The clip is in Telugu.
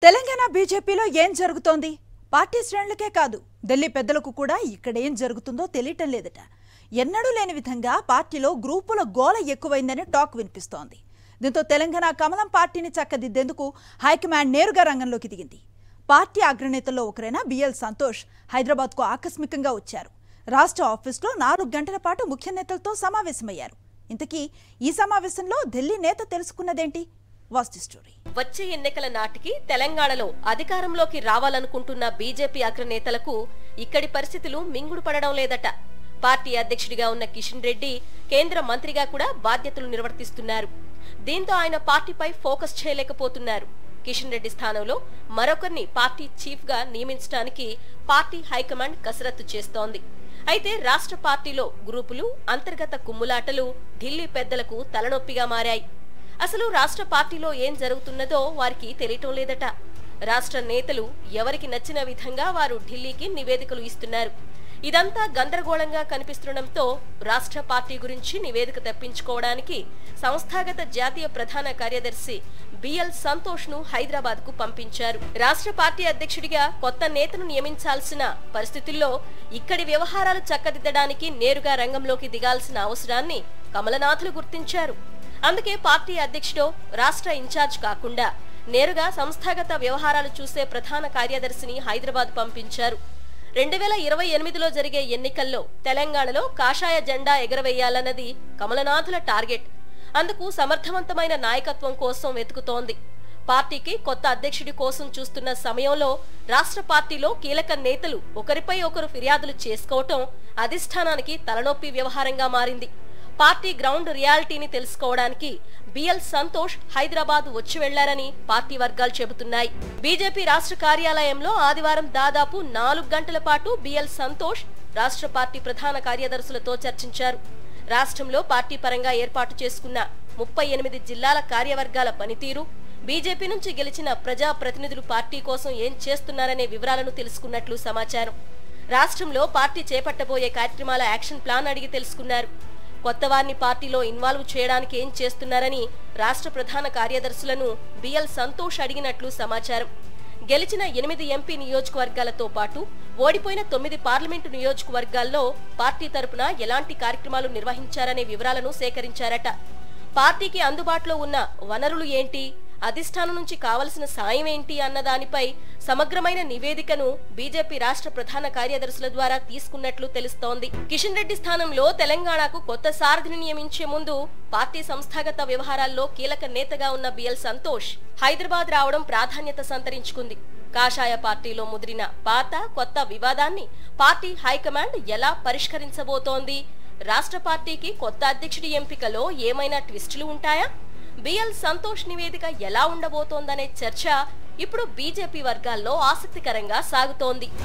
తెలంగాణ బీజేపీలో ఏం జరుగుతోంది? పార్టీ శ్రేణులకే కాదు, ఢిల్లీ పెద్దలకు కూడా ఇక్కడ ఏం జరుగుతుందో తెలియటం లేదట. ఎన్నడూ లేని విధంగా పార్టీలో గ్రూపుల గోల ఎక్కువైందని టాక్ వినిపిస్తోంది. దీంతో తెలంగాణ కమలం పార్టీని చక్కదిద్దేందుకు హైకమాండ్ నేరుగా రంగంలోకి దిగింది. పార్టీ అగ్రనేతల్లో ఒకరైన బిఎల్ సంతోష్ హైదరాబాద్కు ఆకస్మికంగా వచ్చారు. రాష్ట్ర ఆఫీస్లో 4 గంటల పాటు ముఖ్య నేతలతో సమావేశమయ్యారు. ఇంతకీ ఈ సమావేశంలో ఢిల్లీ నేత తెలుసుకున్నదేంటి? వచ్చే ఎన్నికల నాటికి తెలంగాణలో అధికారంలోకి రావాలనుకుంటున్న బీజేపీ అగ్రనేతలకు ఇక్కడి పరిస్థితులు మింగుడు పడడం లేదట. పార్టీ అధ్యక్షుడిగా ఉన్న కిషన్ రెడ్డి కేంద్ర మంత్రిగా కూడా బాధ్యతలు నిర్వర్తిస్తున్నారు. దీంతో ఆయన పార్టీపై ఫోకస్ చేయలేకపోతున్నారు. కిషన్ రెడ్డి స్థానంలో మరొకరిని పార్టీ చీఫ్ గా నియమించడానికి పార్టీ హైకమాండ్ కసరత్తు చేస్తోంది. అయితే రాష్ట్ర పార్టీలో గ్రూపులు, అంతర్గత కుమ్ములాటలు ఢిల్లీ పెద్దలకు తలనొప్పిగా మారాయి. అసలు రాష్ట్ర పార్టీలో ఏం జరుగుతున్నదో వారికి తెలియటం లేదట. రాష్ట్ర నేతలు ఎవరికి నచ్చిన విధంగా వారు ఢిల్లీకి నివేదికలు ఇస్తున్నారు. ఇదంతా గందరగోళంగా కనిపిస్తుండటంతో రాష్ట్ర పార్టీ గురించి నివేదిక తెప్పించుకోవడానికి సంస్థాగత జాతీయ ప్రధాన కార్యదర్శి బిఎల్ సంతోష్ ను హైదరాబాద్ కు పంపించారు. రాష్ట్ర పార్టీ అధ్యక్షుడిగా కొత్త నేతను నియమించాల్సిన పరిస్థితుల్లో ఇక్కడి వ్యవహారాలు చక్కదిద్దడానికి నేరుగా రంగంలోకి దిగాల్సిన అవసరాన్ని కమలనాథులు గుర్తించారు. అందుకే పార్టీ అధ్యక్షుడు రాష్ట్ర ఇన్ఛార్జ్ కాకుండా నేరుగా సంస్థాగత వ్యవహారాలు చూసే ప్రధాన కార్యదర్శిని హైదరాబాద్ పంపించారు. 2028లో జరిగే ఎన్నికల్లో తెలంగాణలో కాషాయ జెండా ఎగరవేయాలన్నది కమలనాథుల టార్గెట్. అందుకు సమర్థవంతమైన నాయకత్వం కోసం వెతుకుతోంది. పార్టీకి కొత్త అధ్యక్షుడి కోసం చూస్తున్న సమయంలో రాష్ట్ర పార్టీలో కీలక నేతలు ఒకరిపై ఒకరు ఫిర్యాదులు చేసుకోవటం అధిష్టానానికి తలనొప్పి వ్యవహారంగా మారింది. పార్టీ గ్రౌండ్ రియాలిటీని తెలుసుకోవడానికి బిఎల్ సంతోష్ హైదరాబాద్ వచ్చి వెళ్లారని పార్టీ వర్గాలు చెబుతున్నాయి. బీజేపీ రాష్ట్ర కార్యాలయంలో ఆదివారం దాదాపు 4 గంటల పాటు బిఎల్ సంతోష్ రాష్ట్ర పార్టీ ప్రధాన కార్యదర్శులతో చర్చించారు. రాష్ట్రంలో పార్టీ పరంగా ఏర్పాటు చేసుకున్న 38 జిల్లాల కార్యవర్గాల పనితీరు, బీజేపీ నుంచి గెలిచిన ప్రజా ప్రతినిధులు పార్టీ కోసం ఏం చేస్తున్నారనే వివరాలను తెలుసుకున్నట్లు సమాచారం. రాష్ట్రంలో పార్టీ చేపట్టబోయే కార్యక్రమాల యాక్షన్ ప్లాన్ అడిగి తెలుసుకున్నారు. కొత్త వారిని పార్టీలో ఇన్వాల్వ్ చేయడానికి ఏం చేస్తున్నారని రాష్ట్ర ప్రధాన కార్యదర్శులను బిఎల్ సంతోష్ అడిగినట్లు సమాచారం. గెలిచిన 8 ఎంపీ నియోజకవర్గాలతో పాటు ఓడిపోయిన 9 పార్లమెంటు నియోజకవర్గాల్లో పార్టీ తరపున ఎలాంటి కార్యక్రమాలు నిర్వహించారనే వివరాలను సేకరించారట. పార్టీకి అందుబాటులో ఉన్న వనరులు ఏంటి, అధిష్టానం నుంచి కావలసిన సాయం ఏంటి అన్న దానిపై సమగ్రమైన నివేదికను బీజేపీ రాష్ట్ర ప్రధాన కార్యదర్శుల ద్వారా తీసుకున్నట్లు తెలుస్తోంది. కిషన్ రెడ్డి స్థానంలో తెలంగాణకు కొత్త సారథిని నియమించే ముందు పార్టీ సంస్థాగత వ్యవహారాల్లో కీలక నేతగా ఉన్న బిఎల్ సంతోష్ హైదరాబాద్ రావడం ప్రాధాన్యత సంతరించుకుంది. కాషాయ పార్టీలో ముదిరిన పాత కొత్త వివాదాన్ని పార్టీ హైకమాండ్ ఎలా పరిష్కరించబోతోంది? రాష్ట్ర పార్టీకి కొత్త అధ్యక్షుడి ఎంపికలో ఏమైనా ట్విస్టులు ఉంటాయా? బిఎల్ సంతోష్ నివేదిక ఎలా ఉండబోతోందనే చర్చ ఇప్పుడు బీజేపీ వర్గాల్లో ఆసక్తికరంగా సాగుతోంది.